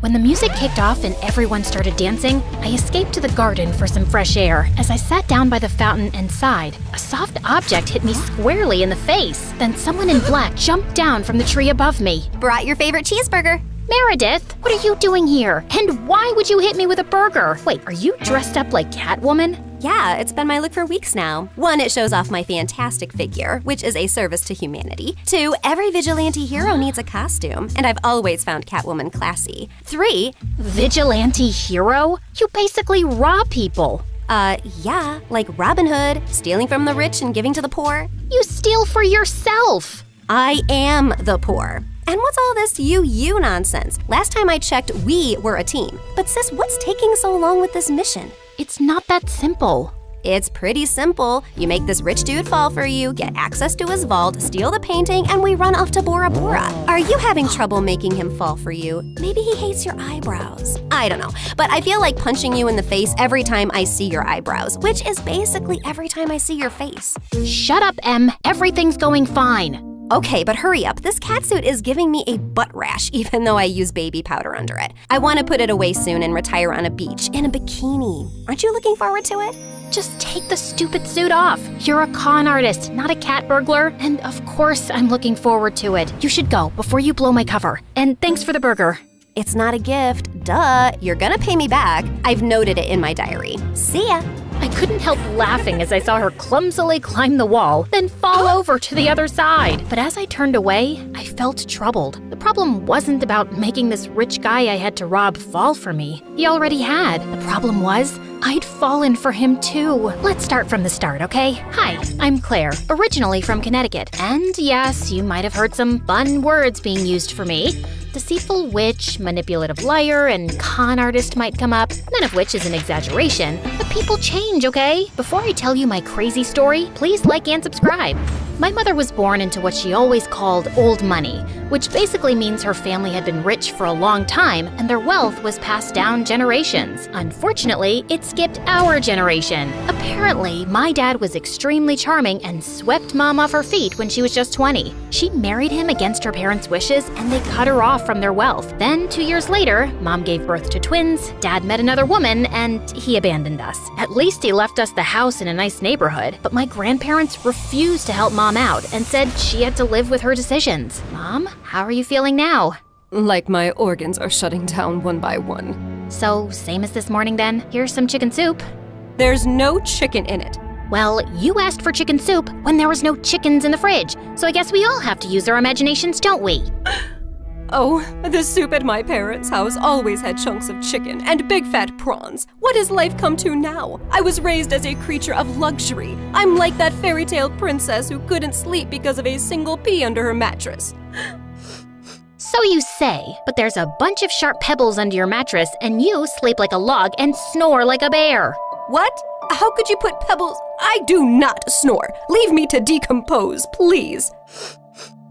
When the music kicked off and everyone started dancing, I escaped to the garden for some fresh air. As I sat down by the fountain and sighed, a soft object hit me squarely in the face. Then someone in black jumped down from the tree above me. Brought your favorite cheeseburger. Meredith, what are you doing here? And why would you hit me with a burger? Wait, are you dressed up like Catwoman? Yeah, it's been my look for weeks now. 1, it shows off my fantastic figure, which is a service to humanity. 2, every vigilante hero needs a costume, and I've always found Catwoman classy. 3, Vigilante hero? You basically rob people. Yeah, like Robin Hood, stealing from the rich and giving to the poor. You steal for yourself. I am the poor. And what's all this you nonsense? Last time I checked, we were a team. But sis, what's taking so long with this mission? It's not that simple. It's pretty simple. You make this rich dude fall for you, get access to his vault, steal the painting, and we run off to Bora Bora. Are you having trouble making him fall for you? Maybe he hates your eyebrows. I don't know, but I feel like punching you in the face every time I see your eyebrows, which is basically every time I see your face. Shut up, Em. Everything's going fine. Okay, but hurry up. This catsuit is giving me a butt rash, even though I use baby powder under it. I want to put it away soon and retire on a beach in a bikini. Aren't you looking forward to it? Just take the stupid suit off. You're a con artist, not a cat burglar. And of course, I'm looking forward to it. You should go before you blow my cover. And thanks for the burger. It's not a gift. Duh. You're gonna pay me back. I've noted it in my diary. See ya. I couldn't help laughing as I saw her clumsily climb the wall, then fall over to the other side. But as I turned away, I felt troubled. The problem wasn't about making this rich guy I had to rob fall for me. He already had. The problem was, I'd fallen for him too. Let's start from the start, okay? Hi, I'm Claire, originally from Connecticut. And yes, you might have heard some fun words being used for me. Deceitful witch, manipulative liar, and con artist might come up, none of which is an exaggeration. But people change, okay? Before I tell you my crazy story, please like and subscribe. My mother was born into what she always called old money, which basically means her family had been rich for a long time and their wealth was passed down generations. Unfortunately, it skipped our generation. Apparently, my dad was extremely charming and swept mom off her feet when she was just 20. She married him against her parents' wishes and they cut her off from their wealth. Then, 2 years later, mom gave birth to twins, dad met another woman, and he abandoned us. At least he left us the house in a nice neighborhood, but my grandparents refused to help mom out and said she had to live with her decisions. Mom, how are you feeling now? Like my organs are shutting down one by one. So, same as this morning then? Here's some chicken soup. There's no chicken in it. Well, you asked for chicken soup when there was no chickens in the fridge, so I guess we all have to use our imaginations, don't we? Oh, the soup at my parents' house always had chunks of chicken and big fat prawns. What has life come to now? I was raised as a creature of luxury. I'm like that fairy tale princess who couldn't sleep because of a single pea under her mattress. So you say, but there's a bunch of sharp pebbles under your mattress and you sleep like a log and snore like a bear. What? How could you put pebbles? I do not snore. Leave me to decompose, please.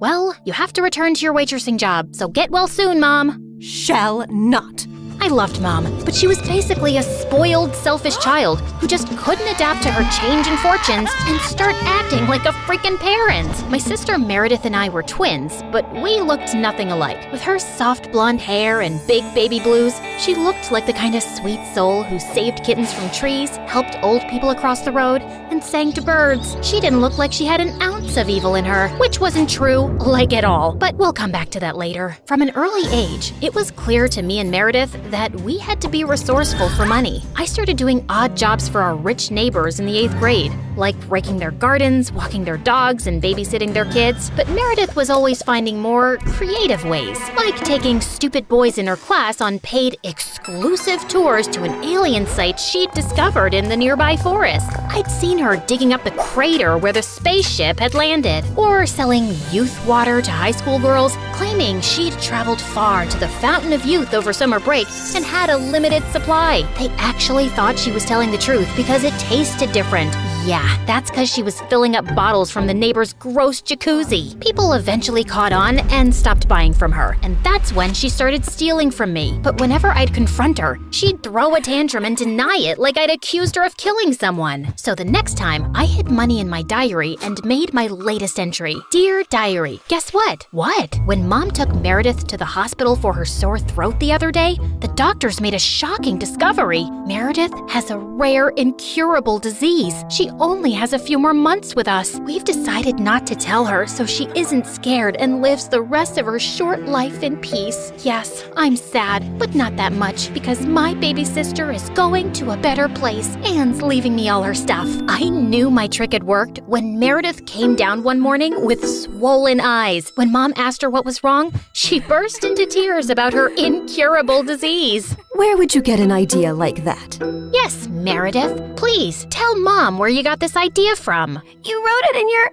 Well, you have to return to your waitressing job, so get well soon, Mom. Shall not. I loved Mom, but she was basically a spoiled, selfish child who just couldn't adapt to her changing fortunes and start acting like a freaking parent. My sister Meredith and I were twins, but we looked nothing alike. With her soft blonde hair and big baby blues, she looked like the kind of sweet soul who saved kittens from trees, helped old people across the road, and sang to birds. She didn't look like she had an ounce of evil in her, which wasn't true, like at all. But we'll come back to that later. From an early age, it was clear to me and Meredith that we had to be resourceful for money. I started doing odd jobs for our rich neighbors in the 8th grade, like raking their gardens, walking their dogs, and babysitting their kids. But Meredith was always finding more creative ways, like taking stupid boys in her class on paid exclusive tours to an alien site she'd discovered in the nearby forest. I'd seen her digging up the crater where the spaceship had landed, or selling youth water to high school girls, claiming she'd traveled far to the Fountain of Youth over summer break and had a limited supply. They actually thought she was telling the truth because it tasted different. yeah, that's because she was filling up bottles from the neighbor's gross jacuzzi. People eventually caught on and stopped buying from her, and that's when she started stealing from me. But whenever I'd confront her, she'd throw a tantrum and deny it like I'd accused her of killing someone. So the next time, I hid money in my diary and made my latest entry. Dear Diary, guess what? What? When Mom took Meredith to the hospital for her sore throat the other day, the doctors made a shocking discovery. Meredith has a rare, incurable disease. She only has a few more months with us. We've decided not to tell her so she isn't scared and lives the rest of her short life in peace. Yes, I'm sad, but not that much because my baby sister is going to a better place. Anne's leaving me all her stuff. I knew my trick had worked when Meredith came down one morning with swollen eyes. When Mom asked her what was wrong, she burst into tears about her incurable disease. Where would you get an idea like that? Yes, Meredith, please tell Mom where you got this idea from. You wrote it in your...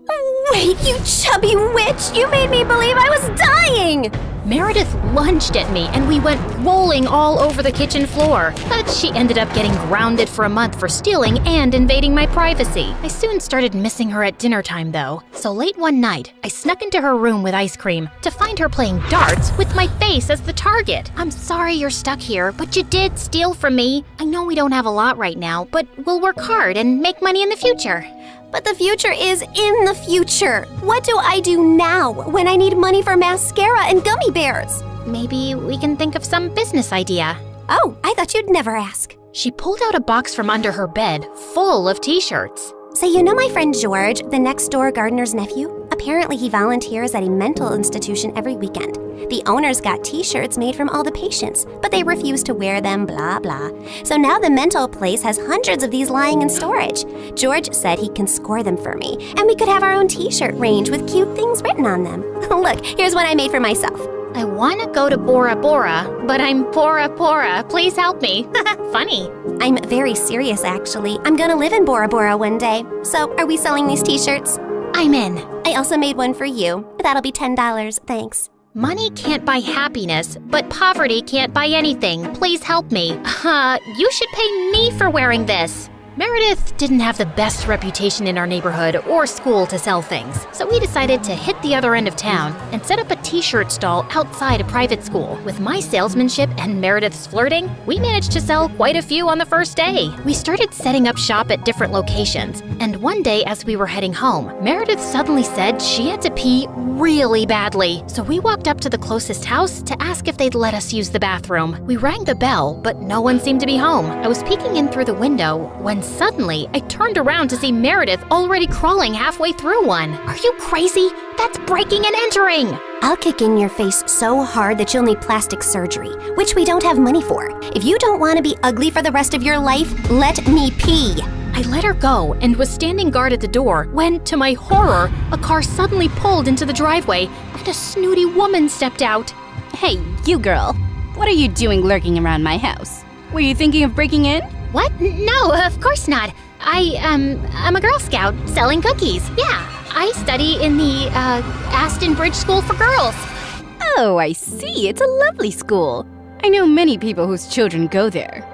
Oh, wait, you chubby witch! You made me believe I was dying! Meredith lunged at me and we went rolling all over the kitchen floor. But she ended up getting grounded for a month for stealing and invading my privacy. I soon started missing her at dinner time though. So late one night, I snuck into her room with ice cream to find her playing darts with my face as the target. I'm sorry you're stuck here, but you did steal from me. I know we don't have a lot right now, but we'll work hard and make money in the future. But the future is in the future. What do I do now when I need money for mascara and gummy bears? Maybe we can think of some business idea. Oh, I thought you'd never ask. She pulled out a box from under her bed full of t-shirts. So you know my friend George, the next door gardener's nephew? Apparently he volunteers at a mental institution every weekend. The owners got t-shirts made from all the patients, but they refuse to wear them, blah, blah. So now the mental place has hundreds of these lying in storage. George said he can score them for me, and we could have our own t-shirt range with cute things written on them. Look, here's one I made for myself. I want to go to Bora Bora, but I'm Bora Bora. Please help me. Funny. I'm very serious, actually. I'm gonna live in Bora Bora one day. So, are we selling these t-shirts? I'm in. I also made one for you. That'll be $10, thanks. Money can't buy happiness, but poverty can't buy anything. Please help me. You should pay me for wearing this. Meredith didn't have the best reputation in our neighborhood or school to sell things, so we decided to hit the other end of town and set up a t-shirt stall outside a private school. With my salesmanship and Meredith's flirting, we managed to sell quite a few on the first day. We started setting up shop at different locations, and one day as we were heading home, Meredith suddenly said she had to pee really badly. So we walked up to the closest house to ask if they'd let us use the bathroom. We rang the bell, but no one seemed to be home. I was peeking in through the window when suddenly I turned around to see Meredith already crawling halfway through one. Are you crazy? That's breaking and entering! I'll kick in your face so hard that you'll need plastic surgery, which we don't have money for. If you don't want to be ugly for the rest of your life, let me pee. I let her go and was standing guard at the door when, to my horror, a car suddenly pulled into the driveway and a snooty woman stepped out. Hey, you girl. What are you doing lurking around my house? Were you thinking of breaking in? What? No, of course not. I'm a Girl Scout selling cookies. Yeah, I study in the, Aston Bridge School for Girls. Oh, I see. It's a lovely school. I know many people whose children go there.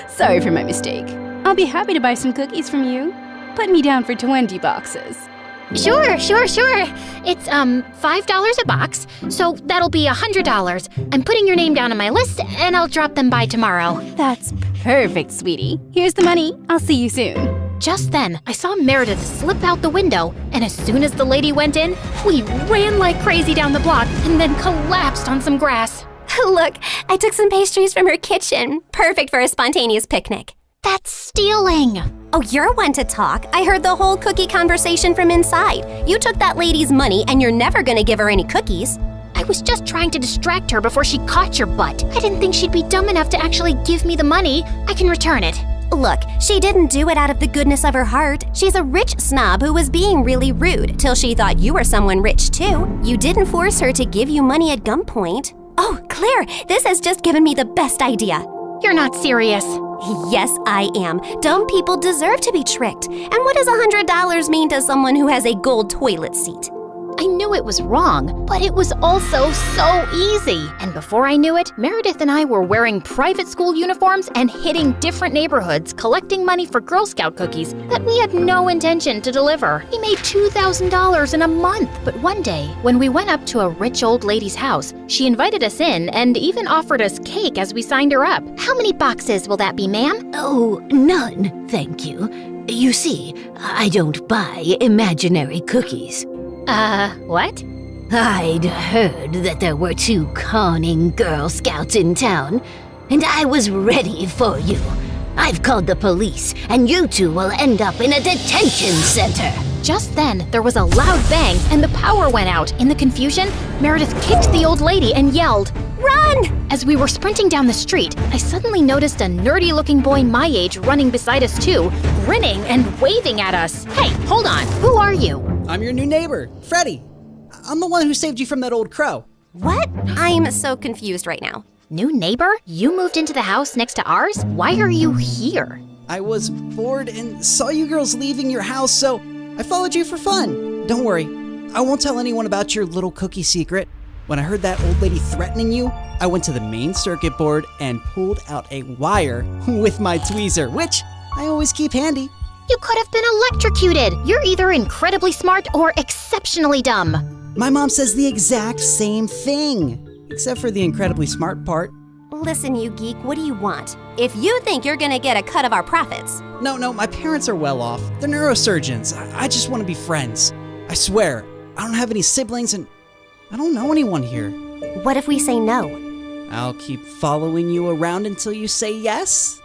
Sorry for my mistake. I'll be happy to buy some cookies from you. Put me down for 20 boxes. Sure. It's, $5 a box, so that'll be $100. I'm putting your name down on my list, and I'll drop them by tomorrow. That's perfect, sweetie. Here's the money. I'll see you soon. Just then, I saw Meredith slip out the window, and as soon as the lady went in, we ran like crazy down the block and then collapsed on some grass. Look, I took some pastries from her kitchen. Perfect for a spontaneous picnic. That's stealing! Oh, you're one to talk. I heard the whole cookie conversation from inside. You took that lady's money and you're never gonna give her any cookies. I was just trying to distract her before she caught your butt. I didn't think she'd be dumb enough to actually give me the money. I can return it. Look, she didn't do it out of the goodness of her heart. She's a rich snob who was being really rude till she thought you were someone rich too. You didn't force her to give you money at gunpoint. Oh, Claire, this has just given me the best idea. You're not serious. Yes, I am. Dumb people deserve to be tricked. And what does $100 mean to someone who has a gold toilet seat? I knew it was wrong, but it was also so easy. And before I knew it, Meredith and I were wearing private school uniforms and hitting different neighborhoods collecting money for Girl Scout cookies that we had no intention to deliver. We made $2,000 in a month. But one day, when we went up to a rich old lady's house, she invited us in and even offered us cake as we signed her up. How many boxes will that be, ma'am? Oh, none, thank you. You see, I don't buy imaginary cookies. What? I'd heard that there were 2 conning Girl Scouts in town, and I was ready for you. I've called the police, and you 2 will end up in a detention center. Just then, there was a loud bang and the power went out. In the confusion, Meredith kicked the old lady and yelled, "Run!" As we were sprinting down the street, I suddenly noticed a nerdy-looking boy my age running beside us too, grinning and waving at us. Hey, hold on. Who are you? I'm your new neighbor, Freddie. I'm the one who saved you from that old crow. What? I'm so confused right now. New neighbor? You moved into the house next to ours? Why are you here? I was bored and saw you girls leaving your house, so I followed you for fun. Don't worry, I won't tell anyone about your little cookie secret. When I heard that old lady threatening you, I went to the main circuit board and pulled out a wire with my tweezer, which I always keep handy. You could have been electrocuted. You're either incredibly smart or exceptionally dumb. My mom says the exact same thing, except for the incredibly smart part. Listen, you geek, what do you want? If you think you're gonna get a cut of our profits. No, my parents are well off. They're neurosurgeons. I just want to be friends. I swear, I don't have any siblings and I don't know anyone here. What if we say no? I'll keep following you around until you say yes.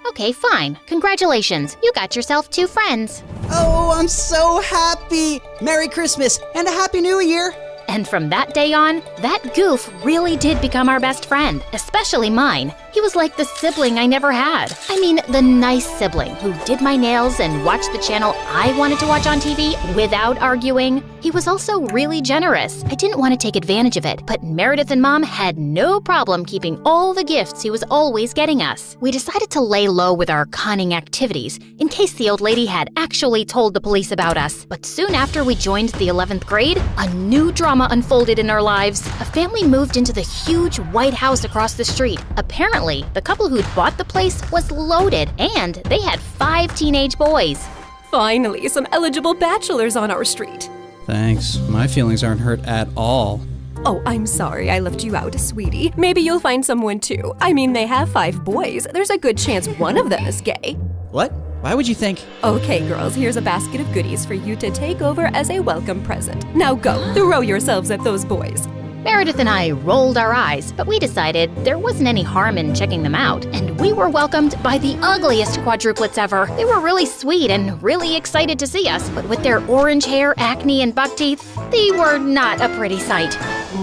Okay, fine. Congratulations. You got yourself 2 friends. Oh, I'm so happy! Merry Christmas and a Happy New Year! And from that day on, that goof really did become our best friend, especially mine. He was like the sibling I never had. I mean, the nice sibling who did my nails and watched the channel I wanted to watch on TV without arguing. He was also really generous. I didn't want to take advantage of it, but Meredith and Mom had no problem keeping all the gifts he was always getting us. We decided to lay low with our conning activities in case the old lady had actually told the police about us. But soon after we joined the 11th grade, a new drama unfolded in our lives. A family moved into the huge white house across the street. Apparently, the couple who'd bought the place was loaded, and they had 5 teenage boys. Finally, some eligible bachelors on our street. Thanks. My feelings aren't hurt at all. Oh, I'm sorry I left you out, sweetie. Maybe you'll find someone too. I mean, they have 5 boys. There's a good chance one of them is gay. What? Why would you think? Okay, girls, here's a basket of goodies for you to take over as a welcome present. Now go, throw yourselves at those boys. Meredith and I rolled our eyes, but we decided there wasn't any harm in checking them out, and we were welcomed by the ugliest quadruplets ever. They were really sweet and really excited to see us, but with their orange hair, acne, and buck teeth, they were not a pretty sight.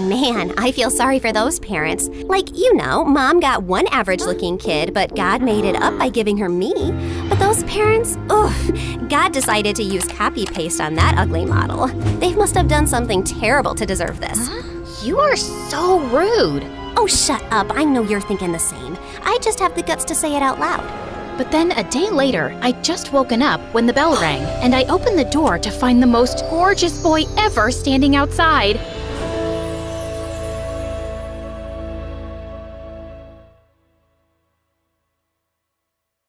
Man, I feel sorry for those parents. Like, you know, Mom got one average-looking kid, but God made it up by giving her me. But those parents, oof, God decided to use copy-paste on that ugly model. They must have done something terrible to deserve this. You are so rude. Oh, shut up. I know you're thinking the same. I just have the guts to say it out loud. But then a day later, I'd just woken up when the bell rang, and I opened the door to find the most gorgeous boy ever standing outside.